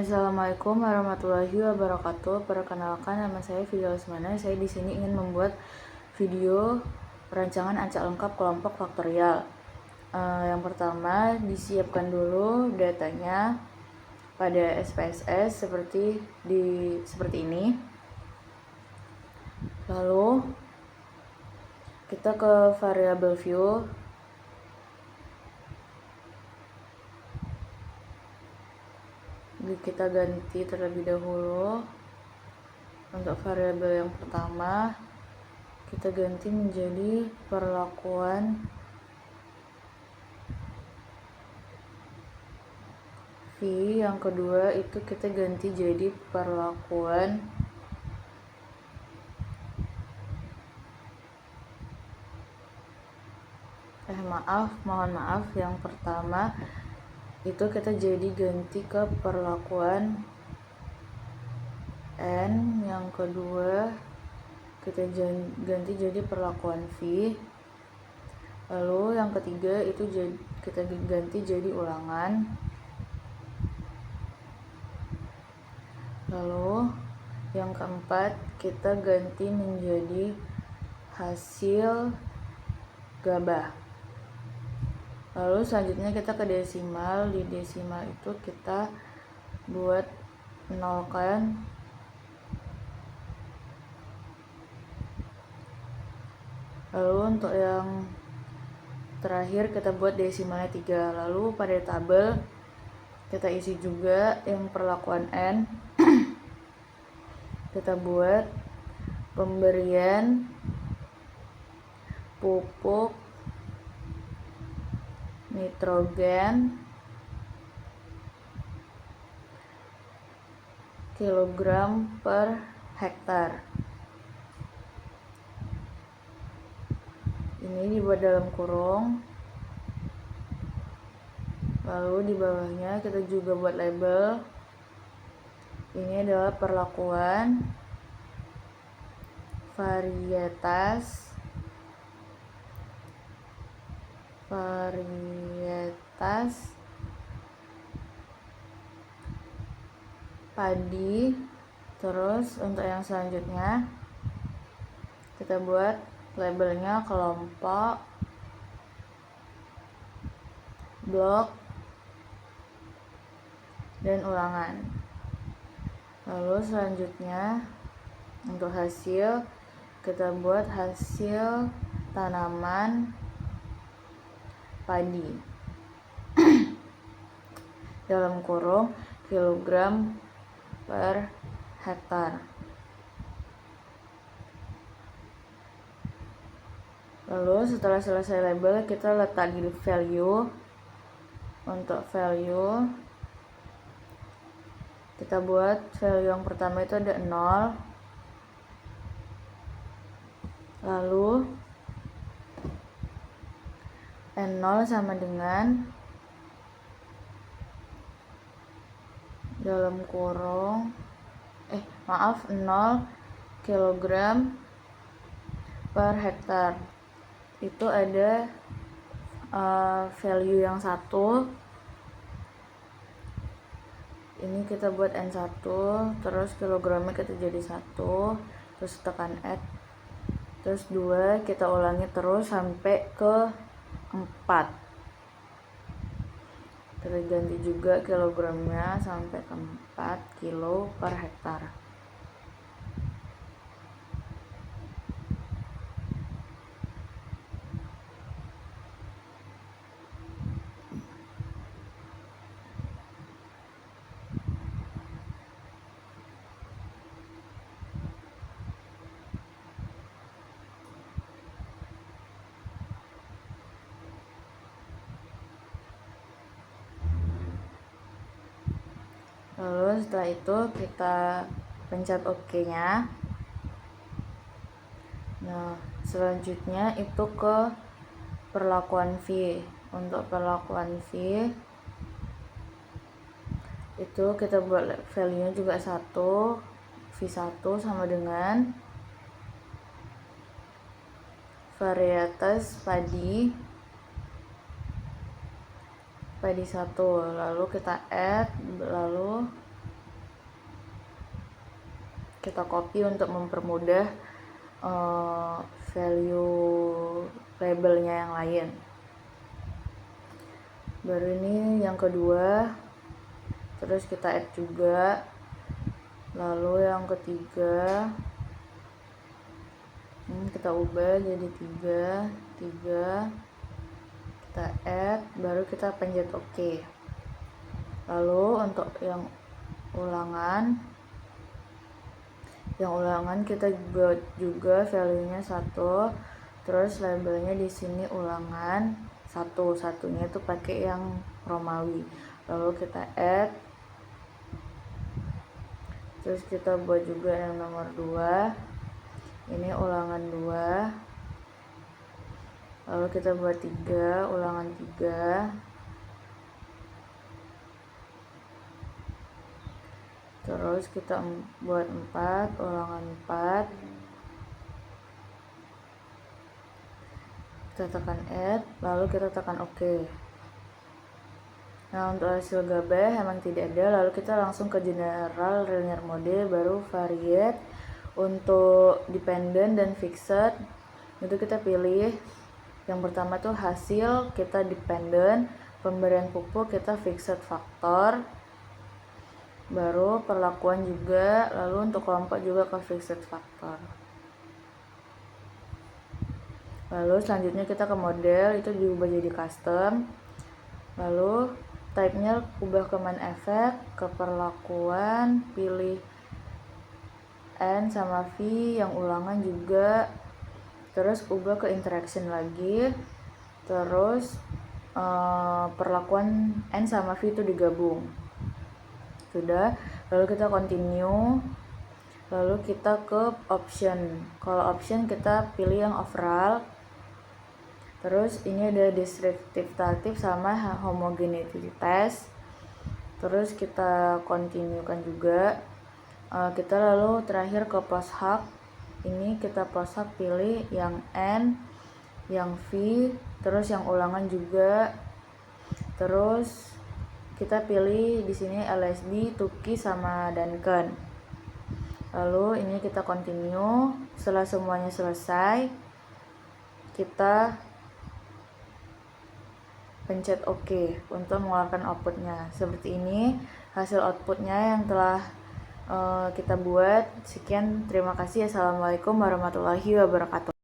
Assalamualaikum warahmatullahi wabarakatuh. Perkenalkan, nama saya Fidel Usmana. Saya di sini ingin membuat video rancangan acak lengkap kelompok faktorial. Yang pertama, disiapkan dulu datanya pada SPSS seperti ini. Lalu kita ke variable view. Kita ganti terlebih dahulu. Untuk variabel yang pertama kita ganti menjadi perlakuan V. Yang kedua itu kita ganti jadi perlakuan mohon maaf, yang pertama itu kita jadi ganti ke perlakuan N, yang kedua kita ganti jadi perlakuan V, lalu yang ketiga itu kita ganti jadi ulangan, lalu yang keempat kita ganti menjadi hasil gabah. Lalu selanjutnya kita ke desimal. Di desimal itu kita buat nolkan, lalu untuk yang terakhir kita buat desimalnya 3. Lalu pada tabel kita isi juga yang perlakuan N. Kita buat pemberian pupuk nitrogen kilogram per hektar. Ini dibuat dalam kurung. Lalu di bawahnya kita juga buat label. Ini adalah perlakuan varietas padi. Terus untuk yang selanjutnya kita buat labelnya kelompok, blok, dan ulangan. Lalu selanjutnya untuk hasil kita buat hasil tanaman padi dalam kurung kilogram per hektar. Lalu setelah selesai label kita letak di value. Untuk value kita buat value yang pertama itu ada 0, lalu N0 sama dengan dalam kurung 0 kilogram per hektar. Itu ada value yang satu. Ini kita buat N1, terus kilogramnya kita jadi 1, terus tekan add, terus 2, kita ulangi terus sampai ke 4. Kita ganti juga kilogramnya sampai ke 4 kilo per hektar. Lalu setelah itu kita pencet OK nya. Nah, selanjutnya itu ke perlakuan V. Untuk perlakuan V itu kita buat value nya juga 1, V1 sama dengan varietas padi 1, lalu kita add, lalu kita copy untuk mempermudah value labelnya yang lain. Baru ini yang kedua, terus kita add juga. Lalu yang ketiga kita ubah jadi 3, kita add, baru kita pencet OK. Lalu untuk yang ulangan kita buat juga value-nya 1, terus labelnya di sini ulangan 1, satunya itu pakai yang Romawi. Lalu kita add, terus kita buat juga yang nomor 2, ini ulangan 2, lalu kita buat 3, ulangan 3, terus kita buat 4, ulangan 4, kita tekan add, lalu kita tekan OK. Nah, untuk hasil gabah emang tidak ada, lalu kita langsung ke general linear mode, baru variate. Untuk dependent dan fixed itu kita pilih yang pertama tuh hasil, kita dependent, pemberian pupuk kita fixed faktor, baru perlakuan juga, lalu untuk kelompok juga ke fixed faktor. Lalu selanjutnya kita ke model, itu diubah jadi custom, lalu type-nya ubah ke main effect, ke perlakuan, pilih N sama V, yang ulangan juga, terus ubah ke interaction lagi, terus perlakuan N sama V itu digabung. Sudah, lalu kita continue, lalu kita ke option. Kalau option kita pilih yang overall, terus ini ada descriptive sama homogeneity test, terus kita continue kan juga. Kita lalu terakhir ke post hub, ini kita post hub pilih yang N, yang V, terus yang ulangan juga, terus kita pilih di sini LSD, Tuki sama Duncan. Lalu ini kita continue, setelah semuanya selesai kita pencet OK untuk mengeluarkan outputnya. Seperti ini hasil outputnya yang telah kita buat. Sekian, terima kasih. Assalamualaikum warahmatullahi wabarakatuh.